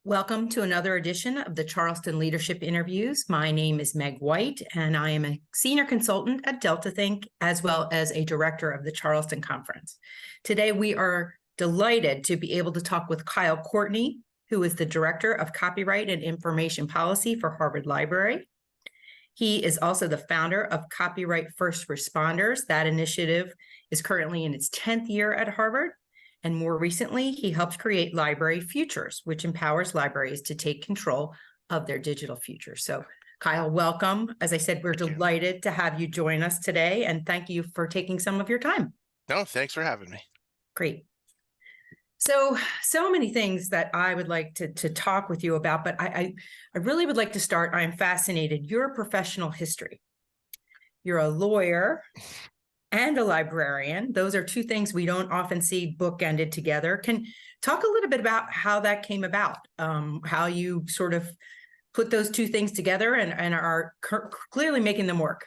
Welcome to another edition of the Charleston Leadership Interviews. My name is Meg White, and I am a senior consultant at Delta Think, as well as a director of the Charleston Conference. Today, we are delighted to be able to talk with Kyle Courtney, who is the Director of Copyright and Information Policy for Harvard Library. He is also the founder of Copyright First Responders. That initiative is currently in its 10th year at Harvard. And more recently, he helped create Library Futures, which empowers libraries to take control of their digital future. So, Kyle, welcome. As I said, we're delighted to have you join us today, and thank you for taking some of your time. No, thanks for having me. Great. So many things that I would like to talk with you about, but I really would like to start. I'm fascinated. Your professional history. You're a lawyer and a librarian. Those are two things we don't often see bookended together. Can talk a little bit about how that came about, how you sort of put those two things together and are clearly making them work.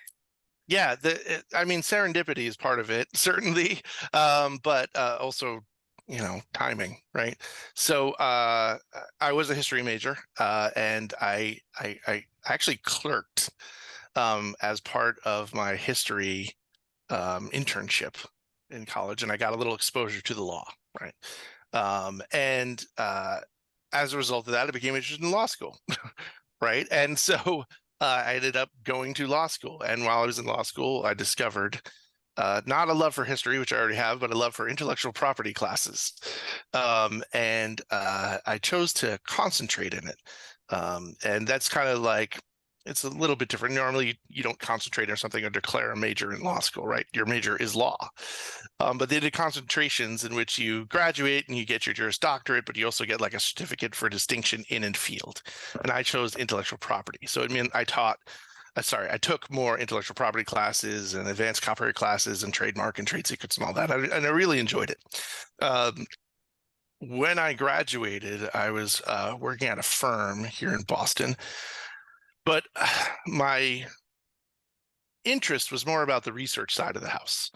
Yeah, serendipity is part of it, certainly, but also, timing, right? So I was a history major, and I actually clerked as part of my history internship in college, and I got a little exposure to the law, right? And as a result of that, I became interested in law school, right? And so I ended up going to law school. And while I was in law school, I discovered not a love for history, which I already have, but a love for intellectual property classes. And I chose to concentrate in it. And that's kind of like, it's a little bit different. Normally, you don't concentrate on something or declare a major in law school, right? Your major is law. But they did concentrations in which you graduate and you get your Juris Doctorate, but you also get like a certificate for distinction in and field. And I chose intellectual property. So it meant I took more intellectual property classes and advanced copyright classes and trademark and trade secrets and all that. And I really enjoyed it. When I graduated, I was working at a firm here in Boston. But my interest was more about the research side of the house.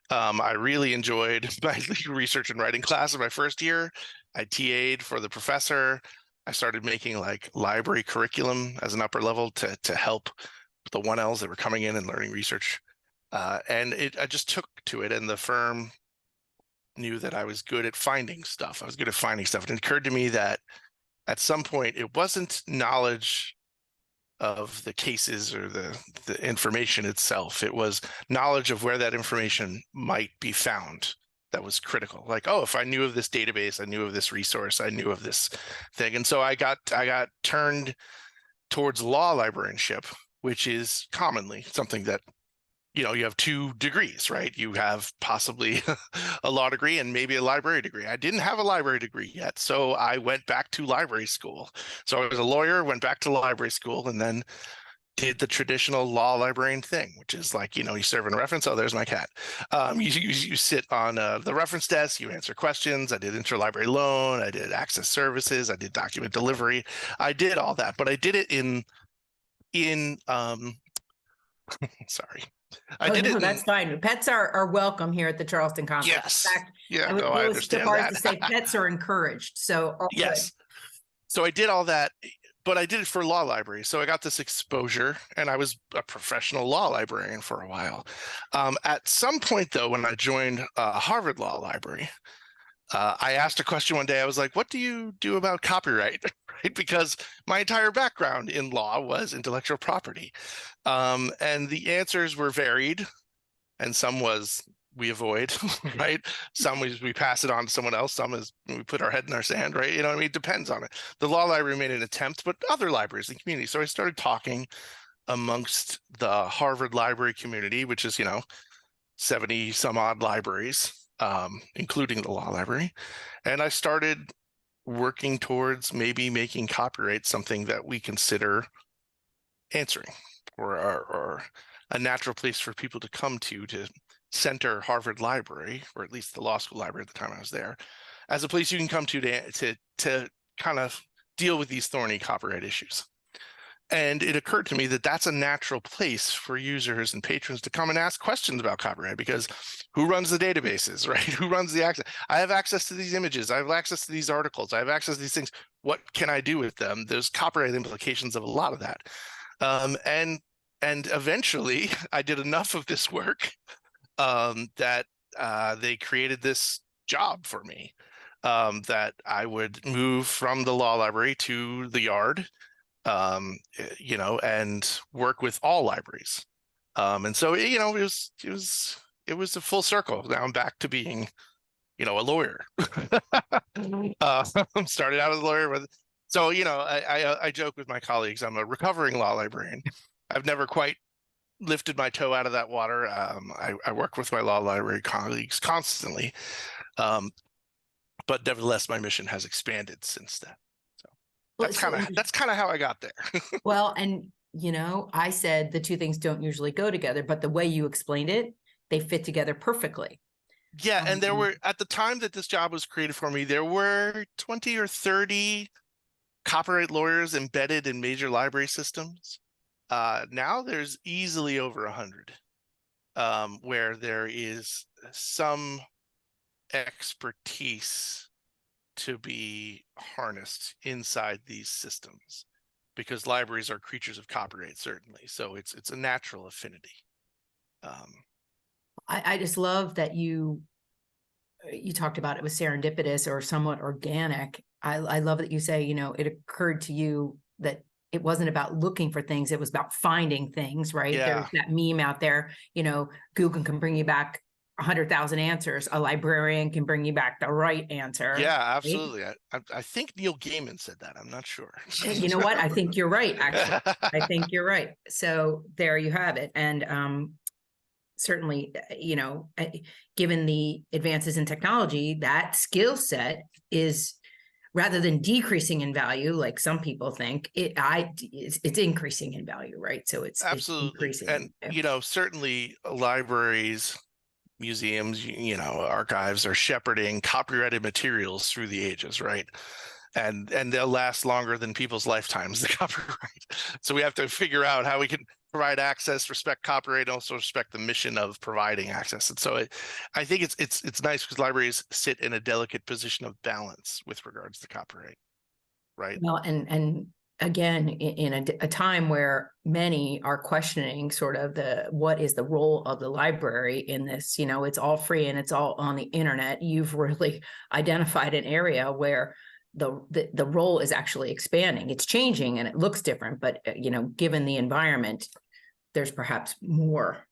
I really enjoyed my research and writing class in my first year. I TA'd for the professor. I started making like library curriculum as an upper level to help the 1Ls that were coming in and learning research. And I just took to it, and the firm knew that I was good at finding stuff. I was good at finding stuff. It occurred to me that at some point it wasn't knowledge of the cases or the information itself. It was knowledge of where that information might be found that was critical. Like, oh, if I knew of this database, I knew of this resource, I knew of this thing. And so I got turned towards law librarianship, which is commonly something that, you have 2 degrees, right? You have possibly a law degree and maybe a library degree. I didn't have a library degree yet, so I went back to library school. So I was a lawyer, went back to library school, and then did the traditional law librarian thing, which is like, you serve in a reference. Oh, there's my cat. You sit on the reference desk, you answer questions. I did interlibrary loan, I did access services, I did document delivery. I did all that, but I did it in sorry. That's fine. Pets are welcome here at the Charleston Conference. Yes. In fact, yeah. I understand that. To say pets are encouraged. So yes. So I did all that, but I did it for law library. So I got this exposure, and I was a professional law librarian for a while. At some point, though, when I joined Harvard Law Library, I asked a question one day. I was like, what do you do about copyright? Right? Because my entire background in law was intellectual property. And the answers were varied. And some was we avoid, right? Some we pass it on to someone else. Some is we put our head in our sand, right? It depends on it. The law library made an attempt, but other libraries in the community. So I started talking amongst the Harvard library community, which is, 70 some odd libraries, including the law library. And I started working towards maybe making copyright something that we consider answering or a natural place for people to come to center Harvard Library, or at least the law school library at the time I was there, as a place you can come to kind of deal with these thorny copyright issues. And it occurred to me that that's a natural place for users and patrons to come and ask questions about copyright, because who runs the databases, right? Who runs the access? I have access to these images. I have access to these articles. I have access to these things. what can I do with them? There's copyright implications of a lot of that. And eventually I did enough of this work that they created this job for me, that I would move from the law library to the yard, and work with all libraries. And so, it was a full circle. Now I'm back to being, a lawyer. Started out as a lawyer so, I joke with my colleagues, I'm a recovering law librarian. I've never quite lifted my toe out of that water. I work with my law library colleagues constantly, but nevertheless, my mission has expanded since then. So that's kind of how I got there. Well, and I said the two things don't usually go together, but the way you explained it, they fit together perfectly. Yeah, and there were, at the time that this job was created for me, there were 20 or 30 copyright lawyers embedded in major library systems. Now there's easily over 100, where there is some expertise to be harnessed inside these systems, because libraries are creatures of copyright, certainly. So it's a natural affinity. I just love that you talked about it was serendipitous or somewhat organic. I love that you say, it occurred to you that it wasn't about looking for things, it was about finding things, right? Yeah. There's that meme out there, Google can bring you back 100,000 answers. A librarian can bring you back the right answer. Yeah, absolutely. Right? I think Neil Gaiman said that. I'm not sure. You know what? I think you're right, actually. I think you're right. So there you have it. And certainly, given the advances in technology, that skill set is, rather than decreasing in value, like some people think, it's increasing in value, right? So it's absolutely it's increasing. And certainly libraries, museums, archives are shepherding copyrighted materials through the ages, right? And they'll last longer than people's lifetimes, the copyright. So we have to figure out how we can provide access, respect copyright, and also respect the mission of providing access. And so I think it's nice because libraries sit in a delicate position of balance with regards to copyright, right? Well, and again, in a time where many are questioning sort of what is the role of the library in this, it's all free and it's all on the internet. You've really identified an area where the role is actually expanding. It's changing and it looks different, but given the environment, there's perhaps more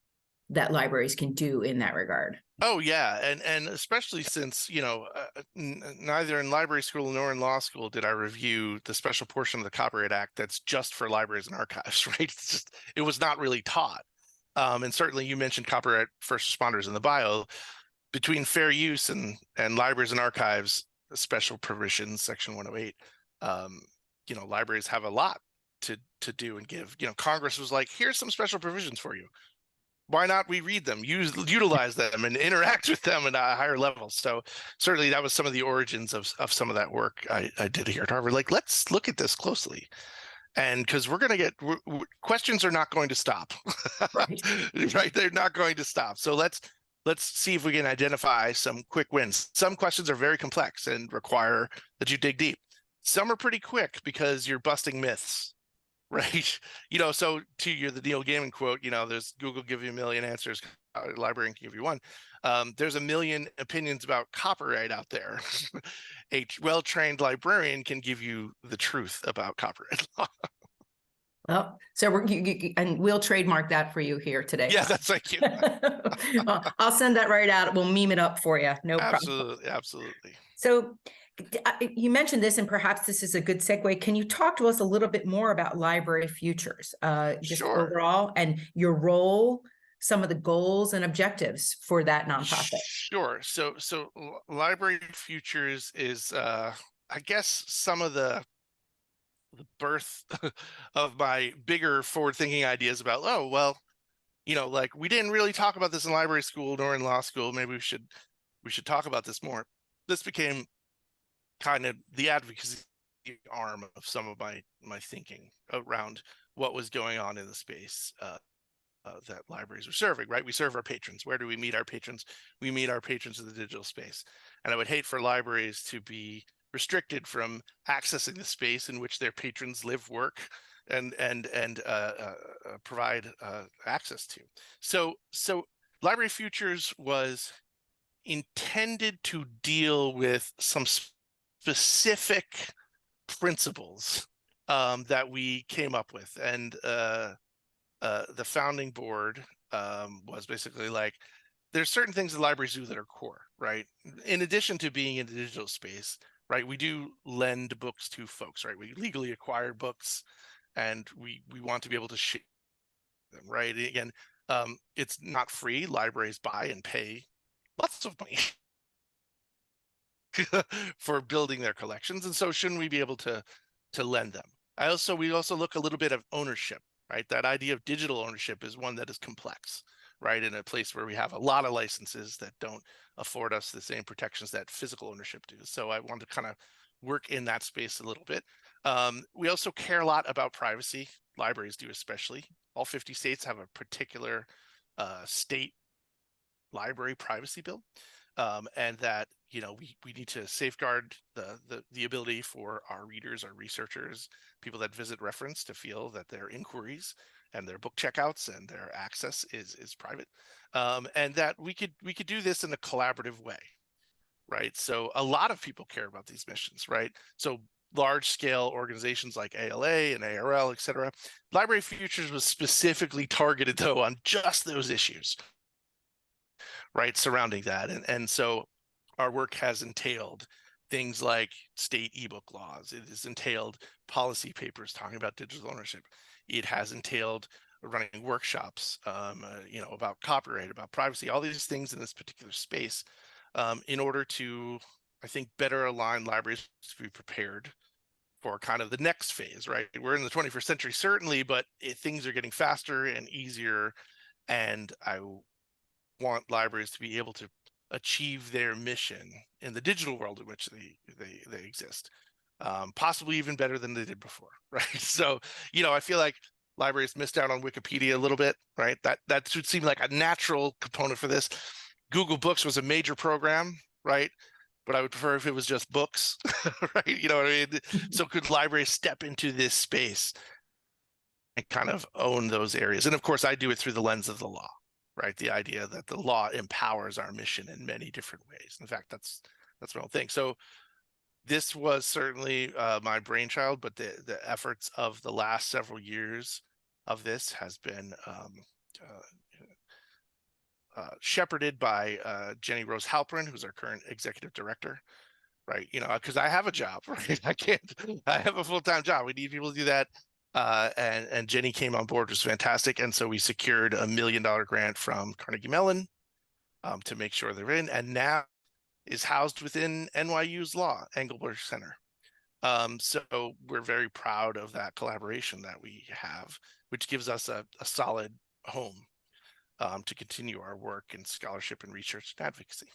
that libraries can do in that regard. Oh yeah, and especially since neither in library school nor in law school did I review the special portion of the Copyright Act that's just for libraries and archives, right? It was not really taught. And certainly you mentioned copyright first responders in the bio. Between fair use and libraries and archives special provisions, Section 108, libraries have a lot to do and give. Congress was like, here's some special provisions for you. Why not we read them, utilize them, and interact with them at a higher level? So certainly that was some of the origins of some of that work I did here at Harvard. Like, let's look at this closely. And because we're going to get questions are not going to stop, Right. Right? They're not going to stop. So let's see if we can identify some quick wins. Some questions are very complex and require that you dig deep. Some are pretty quick because you're busting myths. Right. So to the Neil Gaiman quote, there's Google give you a million answers, librarian can give you one. There's a million opinions about copyright out there. A well-trained librarian can give you the truth about copyright law. Well, so and we'll trademark that for you here today. Yeah, that's thank you. I'll send that right out. We'll meme it up for you. No problem. Absolutely. Absolutely. So you mentioned this, and perhaps this is a good segue. Can you talk to us a little bit more about Library Futures, just Sure. overall, and your role, some of the goals and objectives for that nonprofit? Sure. So Library Futures is, I guess, some of the birth of my bigger forward-thinking ideas about, like we didn't really talk about this in library school nor in law school. Maybe we should talk about this more. This became kind of the advocacy arm of some of my thinking around what was going on in the space that libraries were serving, right? We serve our patrons. Where do we meet our patrons? We meet our patrons in the digital space. And I would hate for libraries to be restricted from accessing the space in which their patrons live, work, and provide access to. So Library Futures was intended to deal with some specific principles that we came up with, and the founding board was basically like, there's certain things that libraries do that are core, right? In addition to being in the digital space, right? We do lend books to folks, right? We legally acquire books, and we want to be able to share them, right? Again, it's not free. Libraries buy and pay lots of money for building their collections, and so shouldn't we be able to lend them? We also look a little bit of ownership, right? That idea of digital ownership is one that is complex, right? In a place where we have a lot of licenses that don't afford us the same protections that physical ownership do. So I want to kind of work in that space a little bit. We also care a lot about privacy. Libraries do, especially. All 50 states have a particular state library privacy bill, and that we need to safeguard the ability for our readers, our researchers, people that visit reference to feel that their inquiries and their book checkouts and their access is private, and that we could do this in a collaborative way, right? So a lot of people care about these missions, right? So large scale organizations like ALA and ARL, et cetera. Library Futures was specifically targeted, though, on just those issues, right, surrounding that. And so our work has entailed things like state ebook laws. It has entailed policy papers talking about digital ownership. It has entailed running workshops, about copyright, about privacy, all these things in this particular space, in order to, I think, better align libraries to be prepared for kind of the next phase, right? We're in the 21st century, certainly, but things are getting faster and easier, and I want libraries to be able to achieve their mission in the digital world in which they exist, possibly even better than they did before, right? So, I feel like libraries missed out on Wikipedia a little bit, right? That should seem like a natural component for this. Google Books was a major program, right? But I would prefer if it was just books, right? You know what I mean? So could libraries step into this space and kind of own those areas? And of course, I do it through the lens of the law, right? The idea that the law empowers our mission in many different ways. In fact, that's my whole thing. So this was certainly my brainchild, but the efforts of the last several years of this has been shepherded by Jenny Rose Halperin, who's our current executive director, right? Because I have a job, right? I have a full-time job. We need people to do that. And Jenny came on board, which was fantastic. And so we secured $1 million grant from Carnegie Mellon to make sure they're in, and now is housed within NYU's Law, Engelberg Center. So we're very proud of that collaboration that we have, which gives us a solid home to continue our work in scholarship and research and advocacy.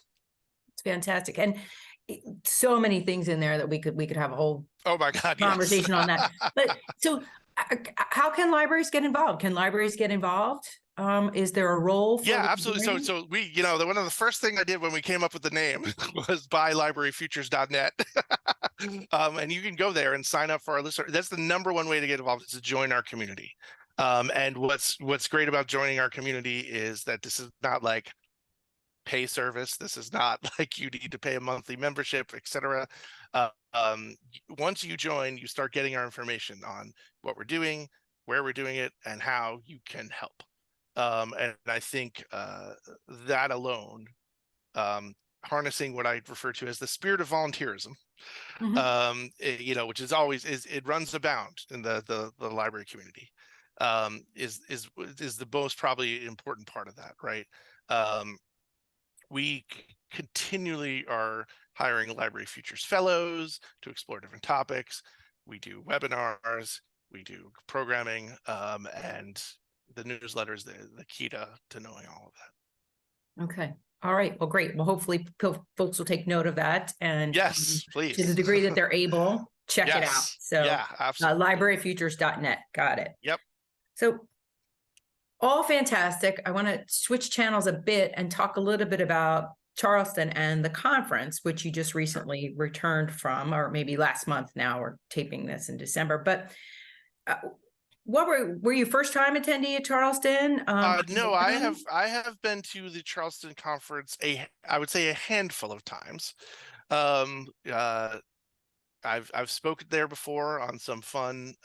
It's fantastic. And so many things in there that we could have a whole conversation on that. But so how can libraries get involved? Can libraries get involved? Is there a role for absolutely. So we, one of the first thing I did when we came up with the name was buy libraryfutures.net. And you can go there and sign up for our list. That's the number one way to get involved, is to join our community. And what's great about joining our community is that this is not like pay service. This is not like you need to pay a monthly membership, et cetera. Once you join, you start getting our information on what we're doing, where we're doing it, and how you can help. And I think that alone, harnessing what I refer to as the spirit of volunteerism, which is always it runs abound in the library community, is the most probably important part of that, right? We continually are hiring Library Futures fellows to explore different topics. We do webinars, we do programming, and the newsletter is the key to knowing all of that. Okay. All right. Well, great. Well, hopefully folks will take note of that. And yes, please. To the degree that they're able, check it out. So yeah, absolutely. Libraryfutures.net. Got it. Yep. So all fantastic. I want to switch channels a bit and talk a little bit about Charleston and the conference, which you just recently returned from, or maybe last month now, we're taping this in December, but what were you first time attendee at Charleston? No, I have been to the Charleston conference I would say a handful of times. Um, uh, I've spoken there before on some fun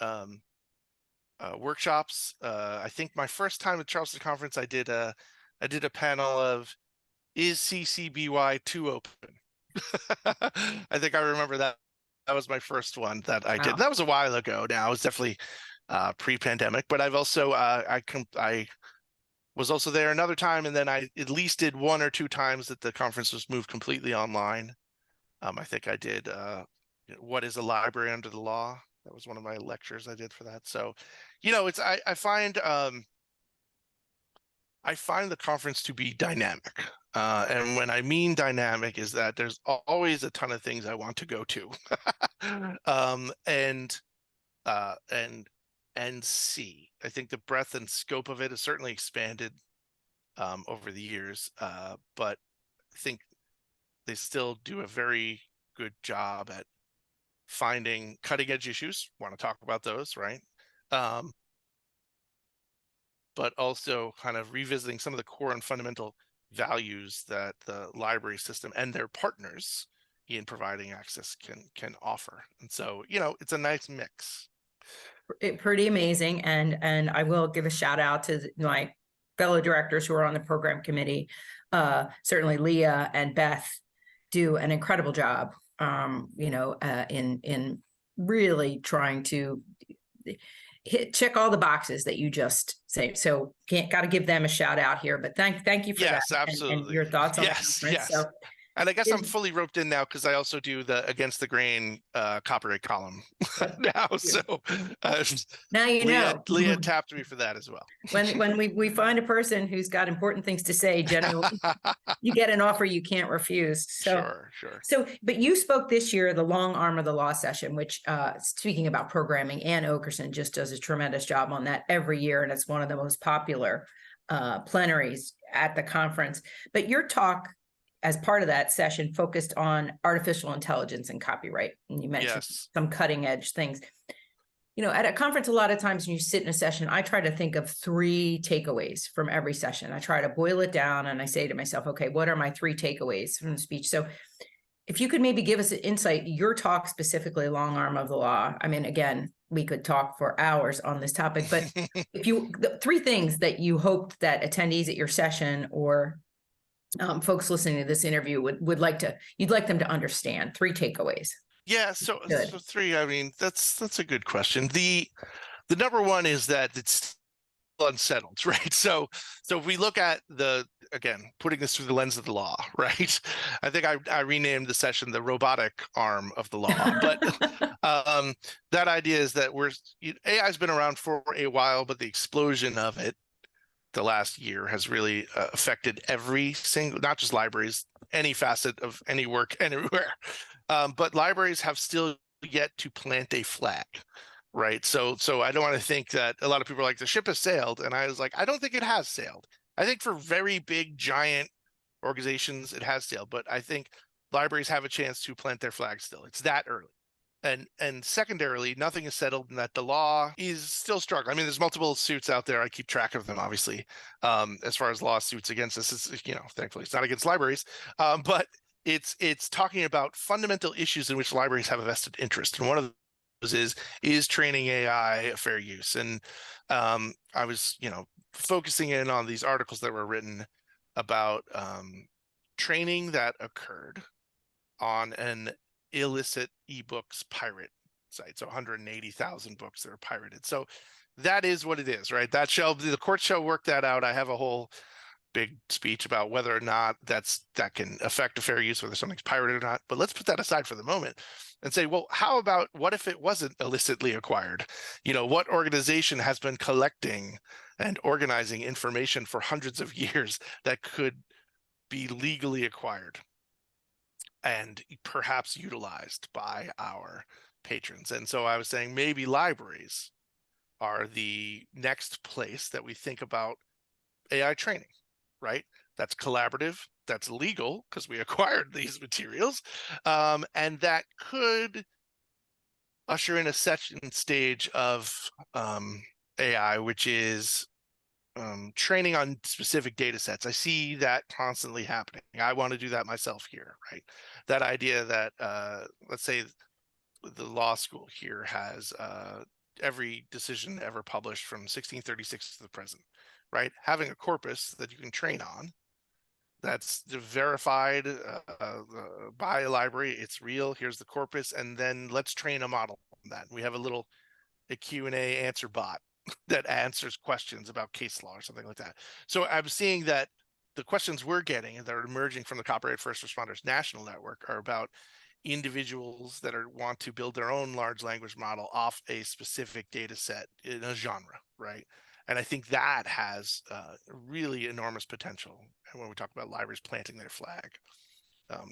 workshops. I think my first time at Charleston conference, I did a panel of is CCBY too open? I think I remember that. That was my first one that I did. Wow. That was a while ago now. It was definitely pre-pandemic, but I've also I was also there another time, and then I at least did one or two times that the conference was moved completely online. I think I did what is a library under the law? That was one of my lectures I did for that. So, it's I find the conference to be dynamic. And when I mean dynamic is that there's always a ton of things I want to go to. And see. I think the breadth and scope of it has certainly expanded over the years, but I think they still do a very good job at finding cutting edge issues. Want to talk about those, right? But also kind of revisiting some of the core and fundamental values that the library system and their partners in providing access can offer. And so, it's a nice mix. Pretty amazing. And I will give a shout out to my fellow directors who are on the program committee. Certainly Leah and Beth do an incredible job, in really trying to check all the boxes that you just say. So got to give them a shout out here, but thank you for that. Yes, absolutely. And your thoughts on the Yes, conference. yes. So And I guess I'm fully roped in now because I also do the Against the Grain copyright column now. So now Leah tapped me for that as well. When we find a person who's got important things to say, generally you get an offer you can't refuse. So sure. So, but you spoke this year, the long arm of the law session, which speaking about programming, Ann Okerson just does a tremendous job on that every year. And it's one of the most popular plenaries at the conference. But your talk as part of that session focused on artificial intelligence and copyright. And you mentioned some cutting edge things. At a conference, a lot of times when you sit in a session, I try to think of 3 takeaways from every session. I try to boil it down and I say to myself, okay, what are my 3 takeaways from the speech? So if you could maybe give us an insight, your talk specifically, long arm of the law. I mean, again, we could talk for hours on this topic, but the 3 things that you hoped that attendees at your session or folks listening to this interview you'd like them to understand, 3 takeaways. Yeah, so 3. I mean, that's a good question. The number one is that it's unsettled, right? So if we look at putting this through the lens of the law, right? I think I renamed the session the robotic arm of the law, but that idea is that AI has been around for a while, but the explosion of it the last year has really affected every single, not just libraries, any facet of any work anywhere. But libraries have still yet to plant a flag, right? So I don't want to think that a lot of people are like, the ship has sailed. And I was like, I don't think it has sailed. I think for very big, giant organizations, it has sailed. But I think libraries have a chance to plant their flag still. It's that early. And secondarily, nothing is settled and that the law is still struggling. I mean, there's multiple suits out there. I keep track of them, obviously, as far as lawsuits against this. It's, thankfully, it's not against libraries, but it's talking about fundamental issues in which libraries have a vested interest. And one of those is training AI a fair use. And I was, focusing in on these articles that were written about training that occurred on an illicit ebooks pirate site. So 180,000 books that are pirated. So that is what it is, right? The court shall work that out. I have a whole big speech about whether or not that can affect a fair use, whether something's pirated or not. But let's put that aside for the moment and say, well, what if it wasn't illicitly acquired? What organization has been collecting and organizing information for hundreds of years that could be legally acquired and perhaps utilized by our patrons? And so I was saying maybe libraries are the next place that we think about AI training, right? That's collaborative, that's legal because we acquired these materials, and that could usher in a second stage of AI, which is training on specific data sets. I see that constantly happening. I want to do that myself here, right? That idea that, let's say the law school here has every decision ever published from 1636 to the present, right? Having a corpus that you can train on, that's verified by a library, it's real, here's the corpus, and then let's train a model on that. We have a Q&A answer bot that answers questions about case law or something like that. So I'm seeing that the questions we're getting that are emerging from the Copyright First Responders National Network are about individuals that want to build their own large language model off a specific data set in a genre, right? And I think that has really enormous potential. And when we talk about libraries planting their flag,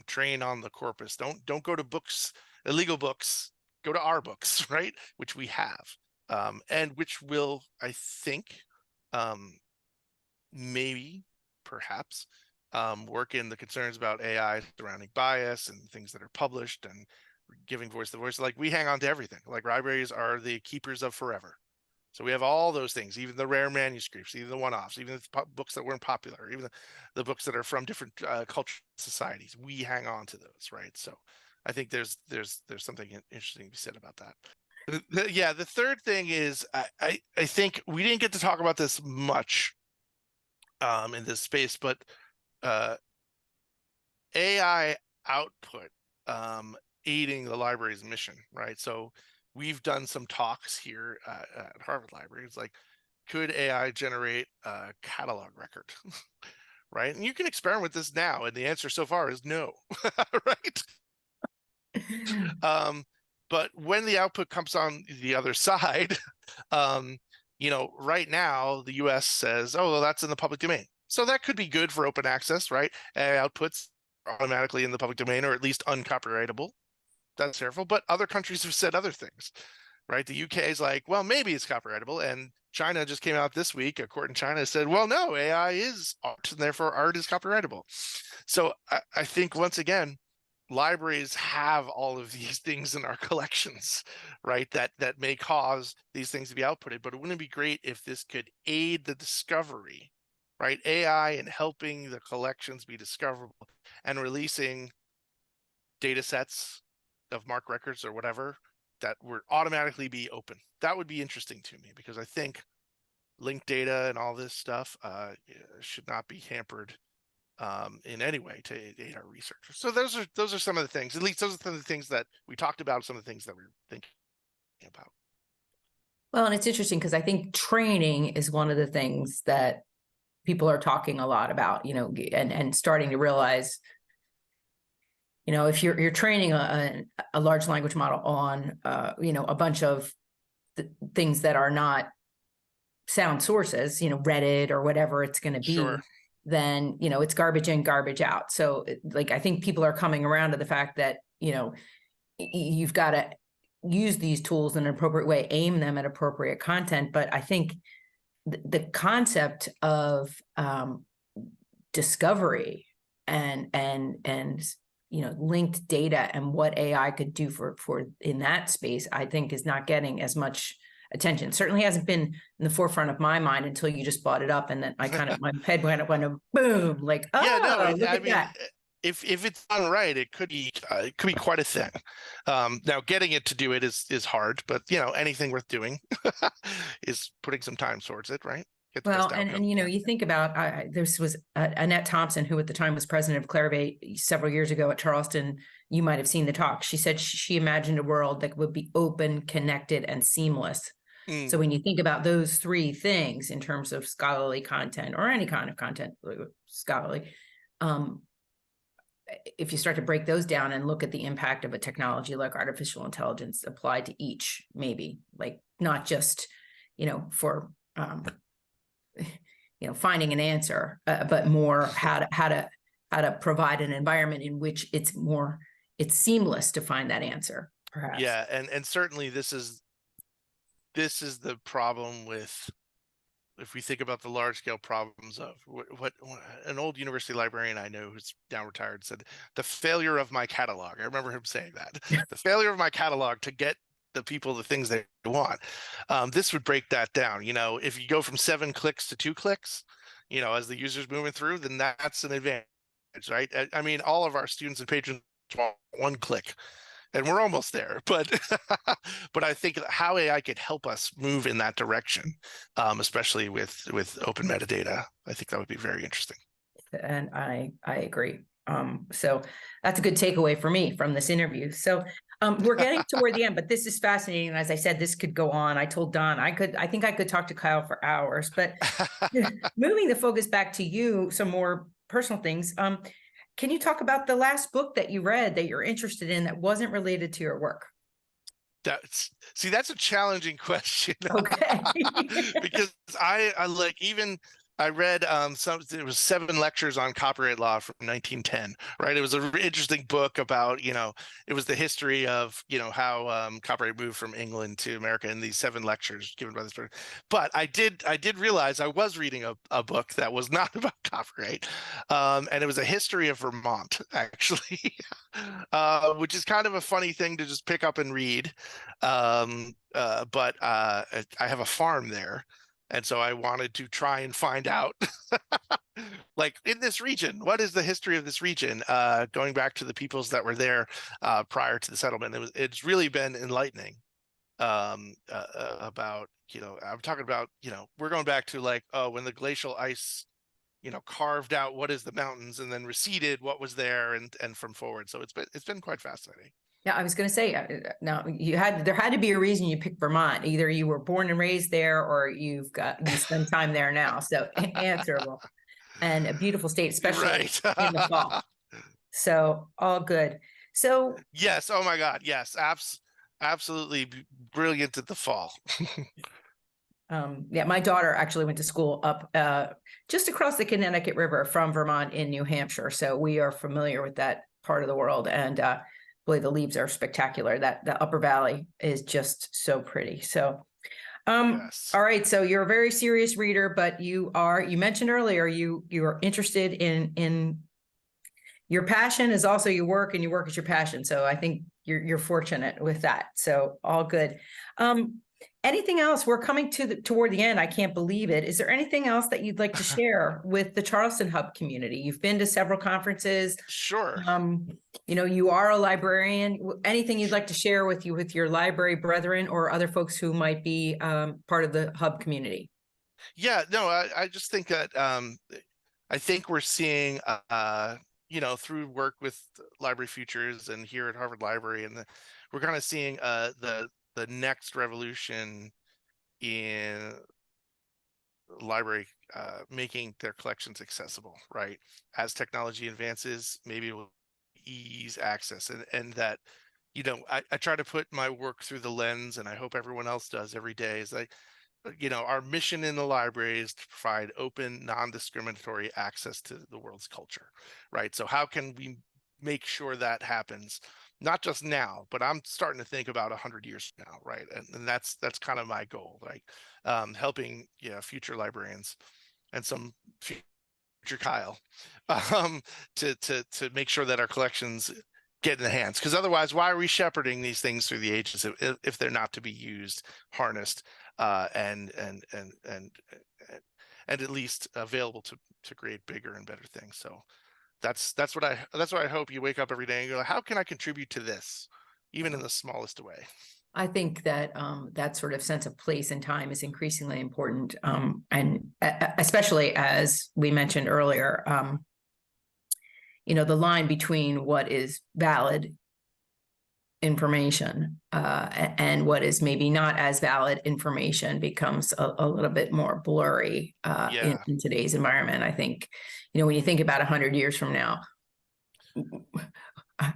train on the corpus. Don't go to books, illegal books. Go to our books, right? Which we have, and which will, I think, maybe, perhaps, work in the concerns about AI surrounding bias and things that are published and giving voice to voice. Like, we hang on to everything. Like, libraries are the keepers of forever. So we have all those things, even the rare manuscripts, even the one-offs, even the books that weren't popular, even the books that are from different cultural societies. We hang on to those, right? So I think there's something interesting to be said about that. Yeah, the third thing is I think we didn't get to talk about this much in this space, but AI output aiding the library's mission, right? So we've done some talks here at Harvard Library. It's like, could AI generate a catalog record, right? And you can experiment with this now, and the answer so far is no, right? But when the output comes on the other side, right now the US says, oh, well, that's in the public domain. So that could be good for open access, right? AI outputs automatically in the public domain, or at least uncopyrightable. That's careful. But other countries have said other things, right? The UK is like, well, maybe it's copyrightable. And China just came out this week. A court in China said, well, no, AI is art, and therefore art is copyrightable. So I think, once again, libraries have all of these things in our collections, right? That may cause these things to be outputted, but wouldn't it be great if this could aid the discovery, right? AI in helping the collections be discoverable and releasing data sets of MARC records or whatever that would automatically be open. That would be interesting to me, because I think linked data and all this stuff should not be hampered in any way to aid our research. So those are some of the things. At least those are some of the things that we talked about. Some of the things that we're thinking about. Well, and it's interesting because I think training is one of the things that people are talking a lot about, and starting to realize, if you're training a large language model on, a bunch of things that are not sound sources, Reddit or whatever it's going to be, Sure. then, it's garbage in, garbage out. So I think people are coming around to the fact that, you've got to use these tools in an appropriate way, aim them at appropriate content. But I think the concept of discovery and linked data and what AI could do for in that space, I think is not getting as much attention. It certainly hasn't been in the forefront of my mind until you just brought it up, and then I kind of my head went boom, like, oh, yeah, no, look at that. If it's done right, it could be quite a thing. Now, getting it to do it is hard, but anything worth doing is putting some time towards it, right? Well, and you think about, this was Annette Thompson, who at the time was president of Clarivate several years ago at Charleston. You might have seen the talk. She said she imagined a world that would be open, connected, and seamless. So when you think about those three things in terms of scholarly content, or any kind of content, scholarly, if you start to break those down and look at the impact of a technology like artificial intelligence applied to each, maybe, like, not just, for finding an answer, but more how to provide an environment in which it's seamless to find that answer, perhaps. Yeah, and certainly this is the problem with if we think about the large scale problems of what an old university librarian I know who's now retired said, the failure of my catalog. I remember him saying that the failure of my catalog to get the people the things they want. This would break that down. If you go from 7 clicks to 2 clicks, as the user's moving through, then that's an advantage, right? I mean, all of our students and patrons want 1 click, and we're almost there, but but I think how AI could help us move in that direction, especially with open metadata, I think that would be very interesting. And I agree. So that's a good takeaway for me from this interview. So we're getting toward the end, but this is fascinating. And as I said, this could go on. I told Don I think I could talk to Kyle for hours, but moving the focus back to you, some more personal things. Can you talk about the last book that you read that you're interested in that wasn't related to your work? That's a challenging question. Okay. Because I like, even I read it was 7 lectures on copyright law from 1910, right? It was an interesting book about, it was the history of, how copyright moved from England to America in these 7 lectures given by this person. But I did realize I was reading a book that was not about copyright. And it was a history of Vermont, actually, which is kind of a funny thing to just pick up and read. But I have a farm there. And so I wanted to try and find out, like, in this region, what is the history of this region, going back to the peoples that were there prior to the settlement. It's really been enlightening about, I'm talking about, we're going back to, like, when the glacial ice, carved out what is the mountains and then receded what was there and from forward. So it's been quite fascinating. Yeah, I was going to say, now there had to be a reason you picked Vermont. Either you were born and raised there, or you spend time there now. So answerable, and a beautiful state, especially right. in the fall. So all good. So yes, oh my God, yes, absolutely brilliant at the fall. Yeah, my daughter actually went to school up just across the Connecticut River from Vermont in New Hampshire, so we are familiar with that part of the world. And boy, the leaves are spectacular. That the Upper Valley is just so pretty. So, yes. All right. So you're a very serious reader, but you mentioned earlier you are interested in your passion is also your work, and your work is your passion. So I think you're fortunate with that. So all good. Anything else? We're coming toward the end. I can't believe it. Is there anything else that you'd like to share with the Charleston Hub community? You've been to several conferences. Sure. You are a librarian. Anything you'd like to share with your library brethren or other folks who might be part of the Hub community? Yeah, no, I just think that I think we're seeing through work with Library Futures and here at Harvard Library, and we're kind of seeing the next revolution in library making their collections accessible, right? As technology advances, maybe it will ease access, and that, I try to put my work through the lens, and I hope everyone else does every day, is like, our mission in the library is to provide open, non-discriminatory access to the world's culture, right? So how can we make sure that happens? Not just now, but I'm starting to think about 100 years from now, right? And that's kind of my goal, right? Helping future librarians and some future Kyle to make sure that our collections get in the hands, because otherwise, why are we shepherding these things through the ages if they're not to be used, harnessed, and at least available to create bigger and better things? So that's what I hope you wake up every day and go, how can I contribute to this, even in the smallest way? I think that that sort of sense of place and time is increasingly important, and especially as we mentioned earlier, the line between what is valid information and what is maybe not as valid information becomes a little bit more blurry in today's environment. I think, when you think about 100 years from now,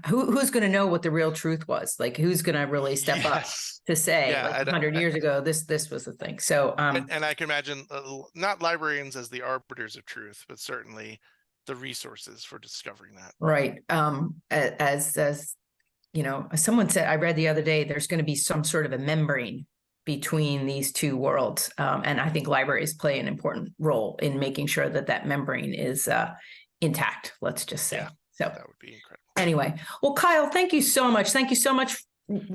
who's going to know what the real truth was? Like, who's going to really step up to say, like, 100 years ago, this was the thing. So, and I can imagine not librarians as the arbiters of truth, but certainly the resources for discovering that. Right. As someone said, I read the other day, there's going to be some sort of a membrane between these two worlds. And I think libraries play an important role in making sure that that membrane is intact, let's just say. Yeah, So that would be incredible. Anyway, well, Kyle, thank you so much. Thank you so much,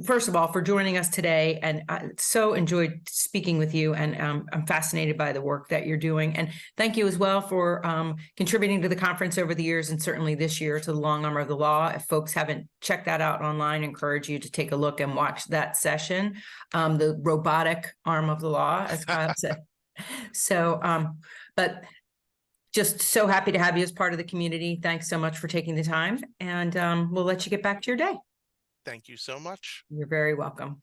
first of all, for joining us today. And I so enjoyed speaking with you, and I'm fascinated by the work that you're doing. And thank you as well for contributing to the conference over the years, and certainly this year to the Long Arm of the Law. If folks haven't checked that out online, I encourage you to take a look and watch that session, the robotic arm of the law, as Kyle said. So, but just so happy to have you as part of the community. Thanks so much for taking the time, and we'll let you get back to your day. Thank you so much. You're very welcome.